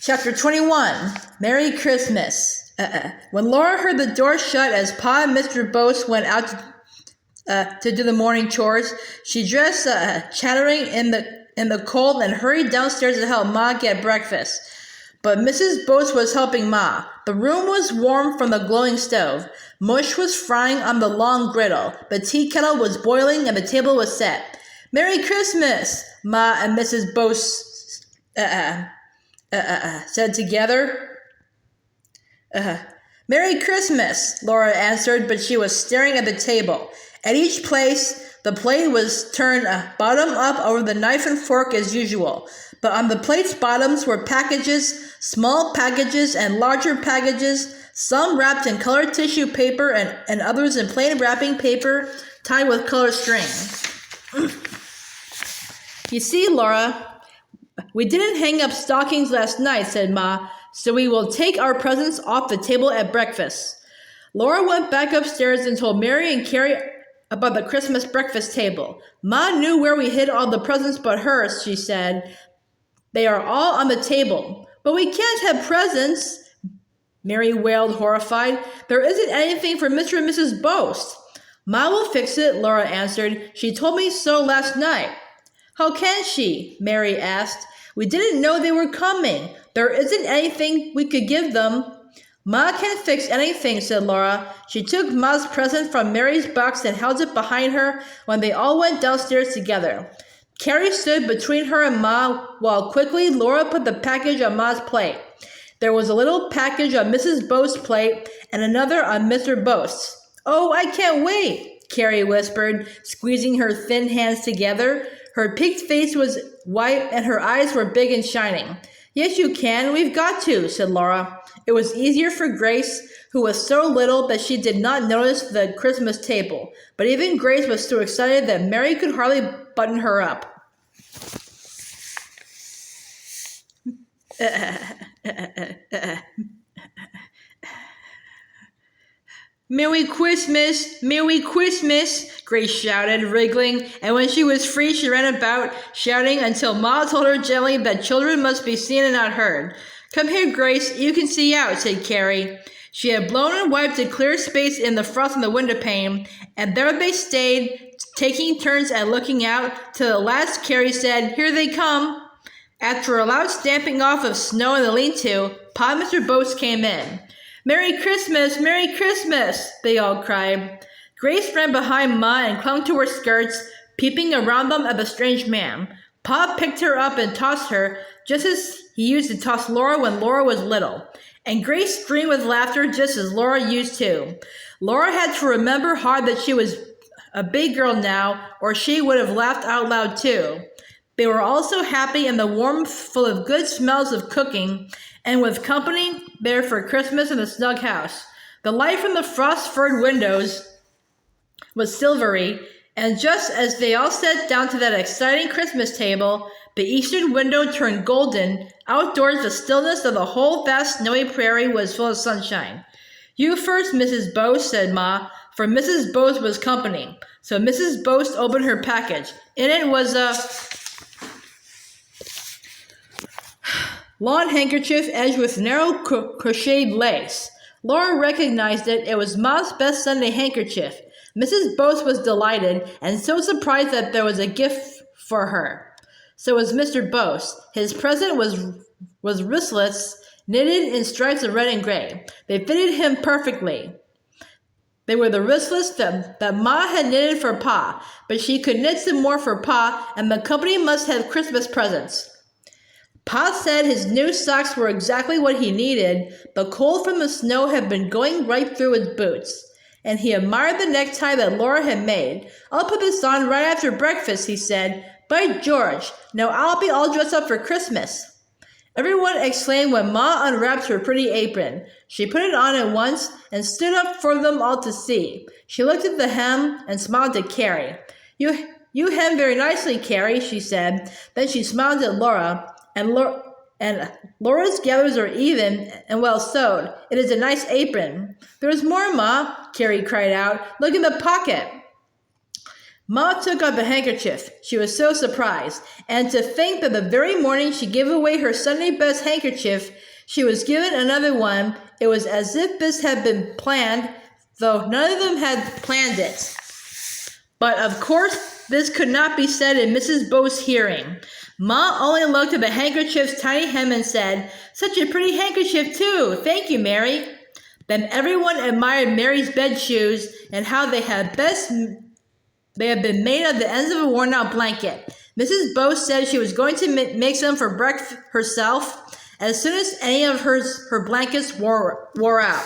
Chapter 21, Merry Christmas. When Laura heard the door shut as Pa and Mr. Bose went out to do the morning chores, she dressed chattering in the cold and hurried downstairs to help Ma get breakfast. But Mrs. Bose was helping Ma. The room was warm from the glowing stove. Mush was frying on the long griddle. The tea kettle was boiling and the table was set. Merry Christmas, Ma and Mrs. Bose said together. Merry Christmas, Laura answered, but she was staring at the table. At each place, the plate was turned bottom up over the knife and fork as usual. But on the plate's bottoms were packages, small packages and larger packages, some wrapped in colored tissue paper and others in plain wrapping paper tied with colored string. You see, Laura, we didn't hang up stockings last night, said Ma, so we will take our presents off the table at breakfast. Laura went back upstairs and told Mary and Carrie about the Christmas breakfast table. Ma knew where we hid all the presents but hers, she said. They are all on the table. But we can't have presents, Mary wailed, horrified. There isn't anything for Mr. and Mrs. Bose. Ma will fix it, Laura answered. She told me so last night. How can she? Mary asked. We didn't know they were coming. There isn't anything we could give them. Ma can't fix anything, said Laura. She took Ma's present from Mary's box and held it behind her when they all went downstairs together. Carrie stood between her and Ma while quickly Laura put the package on Ma's plate. There was a little package on Mrs. Bose's plate and another on Mr. Bose. Oh, I can't wait, Carrie whispered, squeezing her thin hands together. Her peaked face was white and her eyes were big and shining. Yes, you can. We've got to, said Laura. It was easier for Grace, who was so little that she did not notice the Christmas table. But even Grace was so excited that Mary could hardly button her up. Merry Christmas! Merry Christmas! Grace shouted, wriggling, and when she was free she ran about, shouting until Ma told her gently that children must be seen and not heard. Come here, Grace, you can see out, said Carrie. She had blown and wiped a clear space in the frost on the window pane, and there they stayed, taking turns at looking out, till at last Carrie said, Here they come. After a loud stamping off of snow in the lean-to, Pa and Mr. Bose came in. Merry Christmas! Merry Christmas! They all cried. Grace ran behind Ma and clung to her skirts, peeping around them at the strange man. Pa picked her up and tossed her, just as he used to toss Laura when Laura was little. And Grace screamed with laughter just as Laura used to. Laura had to remember hard that she was a big girl now, or she would have laughed out loud too. They were all so happy in the warmth full of good smells of cooking, and with company there for Christmas in the snug house. The light from the frost-furred windows was silvery, and just as they all sat down to that exciting Christmas table, the eastern window turned golden. Outdoors, the stillness of the whole vast snowy prairie was full of sunshine. You first, Mrs. Bose, said Ma, for Mrs. Bose was company. So Mrs. Bose opened her package. In it was a lawn handkerchief edged with narrow crocheted lace. Laura recognized it. It was Ma's best Sunday handkerchief. Mrs. Bose was delighted and so surprised that there was a gift for her. So was Mr. Bose. His present was wristlets knitted in stripes of red and gray. They fitted him perfectly. They were the wristlets that Ma had knitted for Pa, but she could knit some more for Pa, and the company must have Christmas presents. Pa said his new socks were exactly what he needed. The cold from the snow had been going right through his boots, and he admired the necktie that Laura had made. I'll put this on right after breakfast, he said. By George, now I'll be all dressed up for Christmas. Everyone exclaimed when Ma unwrapped her pretty apron. She put it on at once and stood up for them all to see. She looked at the hem and smiled at Carrie. You hem very nicely, Carrie, she said. Then she smiled at Laura. And Laura's gathers are even and well sewed. It is a nice apron. There is more, Ma, Carrie cried out. Look in the pocket. Ma took up a handkerchief. She was so surprised. And to think that the very morning she gave away her Sunday best handkerchief, she was given another one. It was as if this had been planned, though none of them had planned it. But of course, this could not be said in Mrs. Bo's hearing. Ma only looked at the handkerchief's tiny hem and said, "Such a pretty handkerchief, too. Thank you, Mary." Then everyone admired Mary's bed shoes and how they had been made of the ends of a worn-out blanket. Mrs. Bo said she was going to make some for breakfast herself as soon as any of her blankets wore out.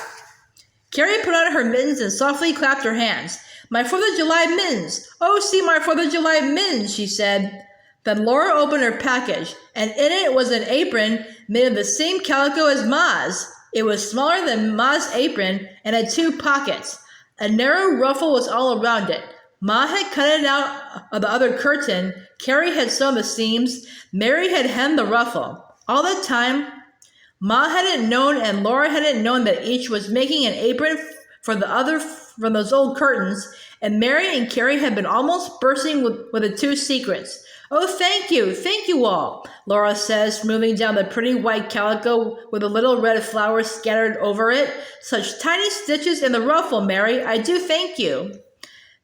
Carrie put on her mittens and softly clapped her hands. "My 4th of July mittens! Oh, see my 4th of July mittens," she said. Then Laura opened her package, and in it was an apron made of the same calico as Ma's. It was smaller than Ma's apron and had 2 pockets. A narrow ruffle was all around it. Ma had cut it out of the other curtain. Carrie had sewn the seams. Mary had hemmed the ruffle. All the time, Ma hadn't known and Laura hadn't known that each was making an apron for the other from those old curtains, and Mary and Carrie had been almost bursting with the 2 secrets. "Oh, thank you all," Laura says, moving down the pretty white calico with a little red flower scattered over it. "Such tiny stitches in the ruffle, Mary. I do thank you."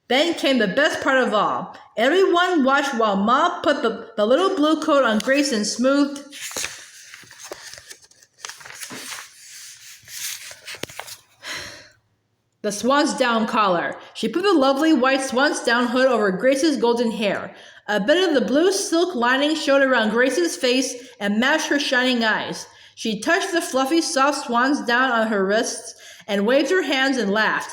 Then came the best part of all. Everyone watched while Ma put the little blue coat on Grace and smoothed the swan's down collar. She put the lovely white swan's down hood over Grace's golden hair. A bit of the blue silk lining showed around Grace's face and matched her shining eyes. She touched the fluffy, soft swan's down on her wrists and waved her hands and laughed.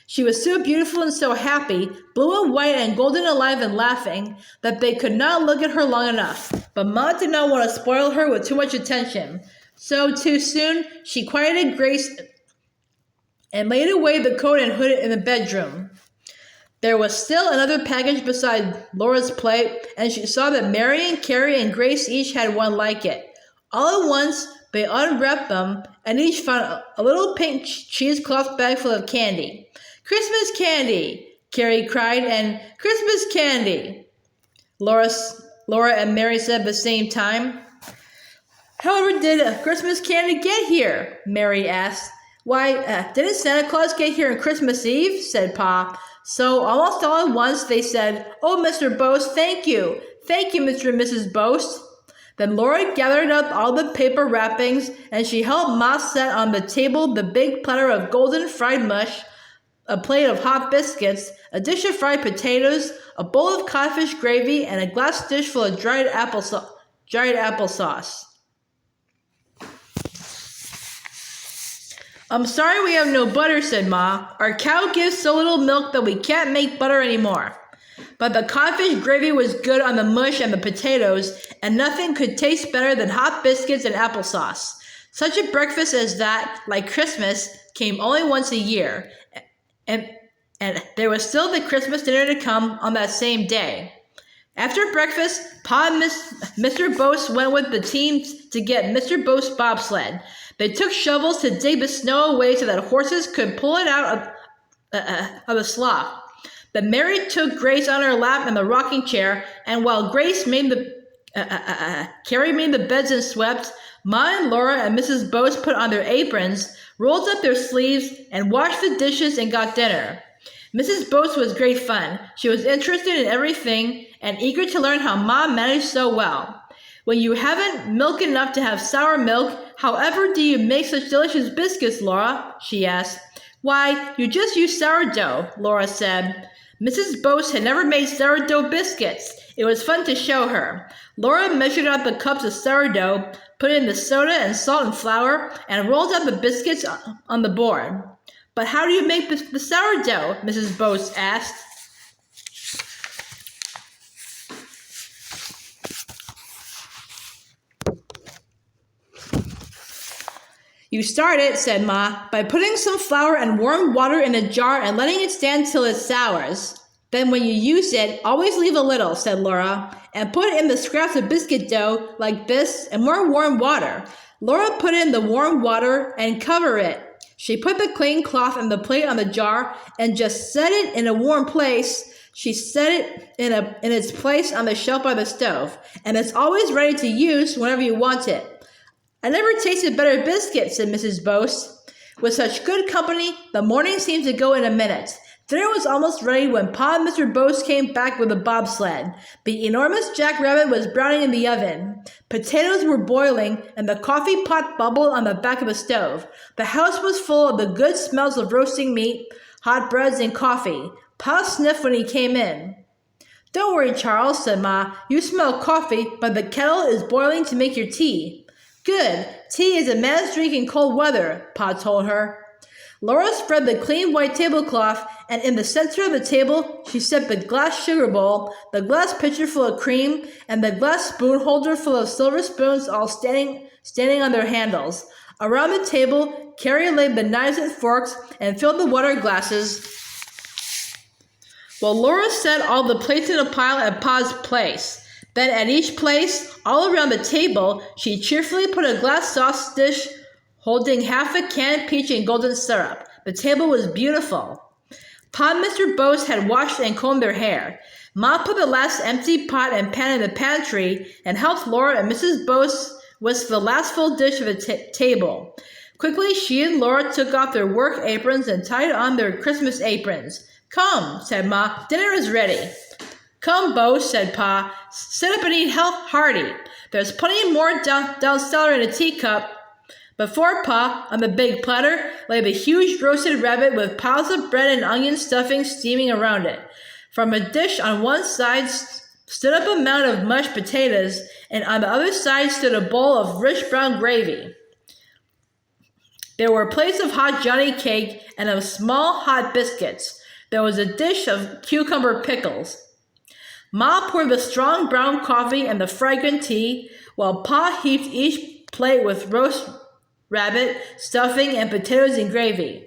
She was so beautiful and so happy, blue and white and golden alive and laughing, that they could not look at her long enough. But Ma did not want to spoil her with too much attention. So, too soon, she quieted Grace and laid away the coat and hood in the bedroom. There was still another package beside Laura's plate, and she saw that Mary and Carrie and Grace each had one like it. All at once, they unwrapped them, and each found a little pink cheesecloth bag full of candy. "Christmas candy!" Carrie cried, and "Christmas candy!" Laura and Mary said at the same time. "However did Christmas candy get here?" Mary asked. "Why, didn't Santa Claus get here on Christmas Eve?" said Pa. So almost all at once they said, "Oh, Mr. Boast, thank you. Thank you, Mr. and Mrs. Boast." Then Laura gathered up all the paper wrappings, and she helped Ma set on the table the big platter of golden fried mush, a plate of hot biscuits, a dish of fried potatoes, a bowl of codfish gravy, and a glass dish full of dried applesauce. "I'm sorry we have no butter," said Ma. "Our cow gives so little milk that we can't make butter anymore." But the codfish gravy was good on the mush and the potatoes, and nothing could taste better than hot biscuits and applesauce. Such a breakfast as that, like Christmas, came only once a year, and there was still the Christmas dinner to come on that same day. After breakfast, Pa and Mr. Boast went with the team to get Mr. Boast's bobsled. They took shovels to dig the snow away so that horses could pull it out of the slough. Then Mary took Grace on her lap in the rocking chair, and while Carrie made the beds and swept, Ma and Laura and Mrs. Boast put on their aprons, rolled up their sleeves, and washed the dishes and got dinner. Mrs. Boast was great fun. She was interested in everything and eager to learn how Ma managed so well. "When you haven't milk enough to have sour milk, however do you make such delicious biscuits, Laura?" she asked. "Why, you just use sourdough," Laura said. Mrs. Boast had never made sourdough biscuits. It was fun to show her. Laura measured out the cups of sourdough, put in the soda and salt and flour, and rolled out the biscuits on the board. "But how do you make the sourdough?" Mrs. Boast asked. "You start it," said Ma, "by putting some flour and warm water in a jar and letting it stand till it sours. Then when you use it, always leave a little," said Laura, "and put in the scraps of biscuit dough like this and more warm water." Laura put in the warm water and cover it. She put the clean cloth and the plate on the jar and just set it in a warm place. She set it in its place on the shelf by the stove, and it's always ready to use whenever you want it. I never tasted better biscuit, said Mrs. Boast. With such good company, the morning seemed to go in a minute. Dinner was almost ready when Pa and Mr. Boast came back with a bobsled. The enormous jackrabbit was browning in the oven. Potatoes were boiling, and the coffee pot bubbled on the back of the stove. The house was full of the good smells of roasting meat, hot breads, and coffee. Pa sniffed when he came in. Don't worry, Charles, said Ma. You smell coffee, but the kettle is boiling to make your tea. Good. Tea is a man's drink in cold weather, Pa told her. Laura spread the clean white tablecloth, and in the center of the table she set the glass sugar bowl, the glass pitcher full of cream, and the glass spoon holder full of silver spoons, all standing on their handles. Around the table, Carrie laid the knives and forks and filled the water glasses, while Laura set all the plates in a pile at Pa's place. Then at each place, all around the table, she cheerfully put a glass sauce dish holding half a can of peach and golden syrup. The table was beautiful. Pa and Mr. Boast had washed and combed their hair. Ma put the last empty pot and pan in the pantry and helped Laura and Mrs. Boast whisk the last full dish of the table. Quickly, she and Laura took off their work aprons and tied on their Christmas aprons. Come, said Ma, dinner is ready. Come, Boast, said Pa. Sit up and eat hearty. There's plenty more down cellar in a teacup. Before Pa, on the big platter, lay the huge roasted rabbit with piles of bread and onion stuffing steaming around it. From a dish on one side stood up a mound of mashed potatoes, and on the other side stood a bowl of rich brown gravy. There were plates of hot Johnny cake and of small hot biscuits. There was a dish of cucumber pickles. Ma poured the strong brown coffee and the fragrant tea, while Pa heaped each plate with roast rabbit, stuffing, and potatoes and gravy.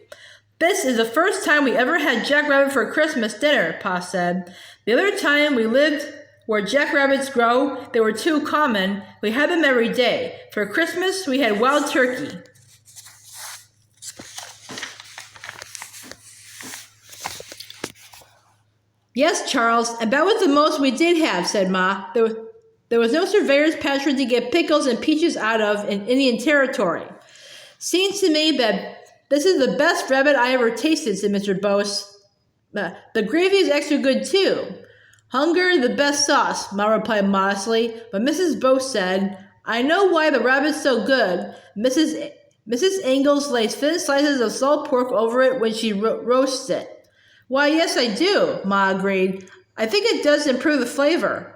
This is the first time we ever had jackrabbit for Christmas dinner, Pa said. The other time we lived where jackrabbits grow, they were too common. We had them every day. For Christmas, we had wild turkey. Yes, Charles, and that was the most we did have, said Ma. There was no surveyor's pantry to get pickles and peaches out of in Indian Territory. Seems to me that this is the best rabbit I ever tasted, said Mr. Boast. The gravy is extra good, too. Hunger, the best sauce, Ma replied modestly, but Mrs. Boast said, I know why the rabbit's so good. Mrs. Ingalls lays thin slices of salt pork over it when she roasts it. Why, yes, I do, Ma agreed. I think it does improve the flavor.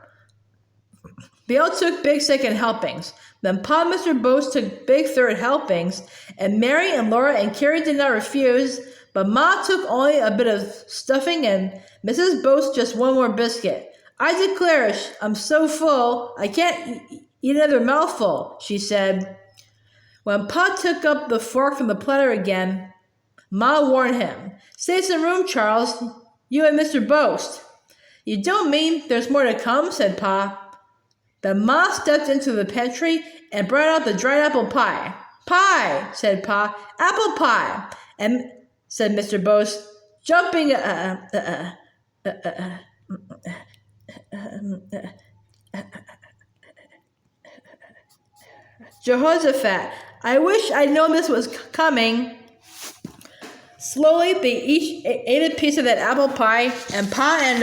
They all took big second helpings. Then Pa and Mr. Boast took big third helpings, and Mary and Laura and Carrie did not refuse, but Ma took only a bit of stuffing and Mrs. Boast just one more biscuit. I declare, I'm so full, I can't eat another mouthful, she said. When Pa took up the fork from the platter again, Ma warned him, Save some room, Charles, you and Mr. Boast. You don't mean there's more to come, said Pa. Then Ma stepped into the pantry and brought out the dried apple pie. Pie, said Pa. Apple pie, and said Mr. Boast, jumping. Jehoshaphat, I wish I'd known this was coming. Slowly, they each ate a piece of that apple pie, and Pa and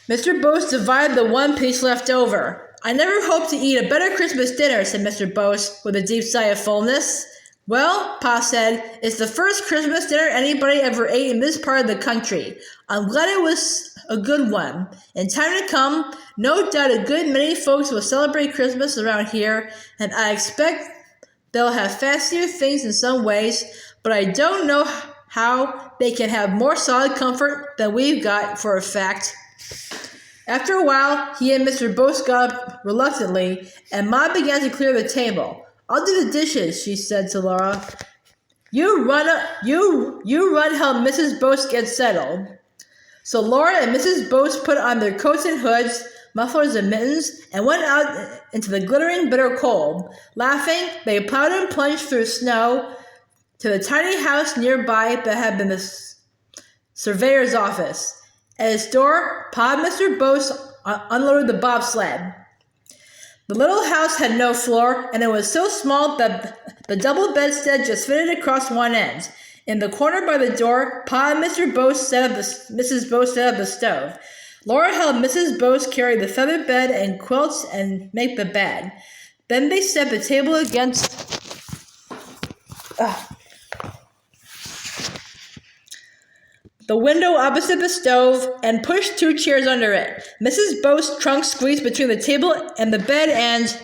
Mr. Boast divided the one piece left over. I never hoped to eat a better Christmas dinner, said Mr. Boast with a deep sigh of fullness. Well, Pa said, it's the first Christmas dinner anybody ever ate in this part of the country. I'm glad it was a good one. In time to come, no doubt a good many folks will celebrate Christmas around here, and I expect they'll have fancier things in some ways, but I don't know how they can have more solid comfort than we've got for a fact. After a while, he and Mr. Boast got up reluctantly, and Ma began to clear the table. I'll do the dishes, she said to Laura. You run help Mrs. Boast get settled. So Laura and Mrs. Boast put on their coats and hoods, mufflers and mittens, and went out into the glittering bitter cold. Laughing, they plowed and plunged through snow to the tiny house nearby that had been the surveyor's office. At his door, Pa and Mr. Bose unloaded the bobsled. The little house had no floor, and it was so small that the double bedstead just fitted across one end. In the corner by the door, Pa and Mrs. Bose set up the stove. Laura helped Mrs. Bose carry the feather bed and quilts and make the bed. Then they set the table against the window opposite the stove and pushed 2 chairs under it. Mrs. Bose's trunk squeezed between the table and the bed and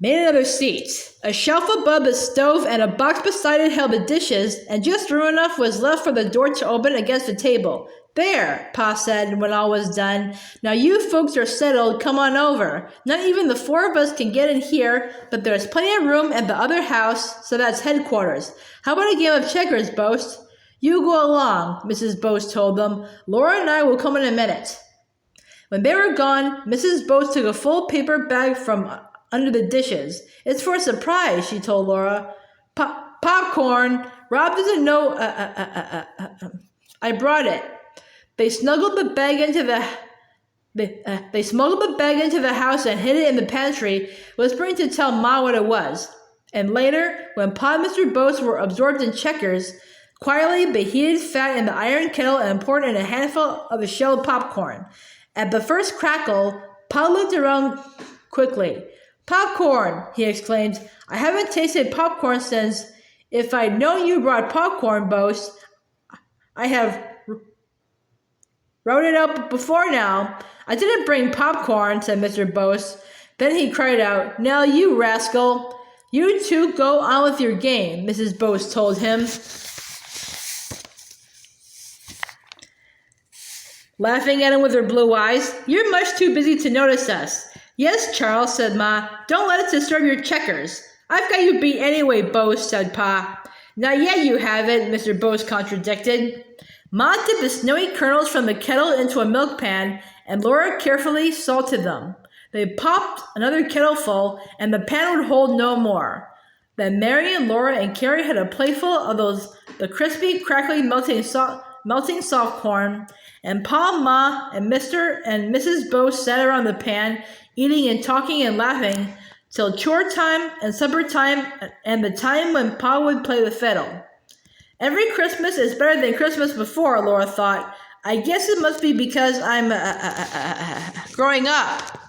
made another seat. A shelf above the stove and a box beside it held the dishes, and just room enough was left for the door to open against the table. There, Pa said when all was done. Now you folks are settled, come on over. Not even the 4 of us can get in here, but there's plenty of room at the other house, so that's headquarters. How about a game of checkers, Bose? You go along, Mrs. Bose told them. Laura and I will come in a minute. When they were gone, Mrs. Bose took a full paper bag from under the dishes. It's for a surprise, she told Laura. Popcorn. Rob doesn't know. I brought it. They smuggled the bag into the house and hid it in the pantry, whispering to tell Ma what it was. And later, when Pa and Mr. Bose were absorbed in checkers, quietly they heated fat in the iron kettle and poured in a handful of the shelled popcorn. At the first crackle, Pa looked around quickly. Popcorn, he exclaimed. I haven't tasted popcorn since. If I'd known you brought popcorn, Bose, I have wrote it up before now. I didn't bring popcorn, said Mr. Bose. Then he cried out, Now you rascal. You two go on with your game, Mrs. Bose told him, laughing at him with her blue eyes. You're much too busy to notice us. Yes, Charles, said Ma. Don't let us disturb your checkers. I've got you beat anyway, Bose, said Pa. Not yet you haven't, Mr. Bose contradicted. Ma dipped the snowy kernels from the kettle into a milk pan, and Laura carefully salted them. They popped another kettle full, and the pan would hold no more. Then Mary and Laura and Carrie had a plateful of the crispy, crackly, melting soft corn, and Pa, Ma, and Mr. and Mrs. Bose sat around the pan, eating and talking and laughing, till chore time and supper time and the time when Pa would play the fiddle. Every Christmas is better than Christmas before, Laura thought. I guess it must be because I'm growing up.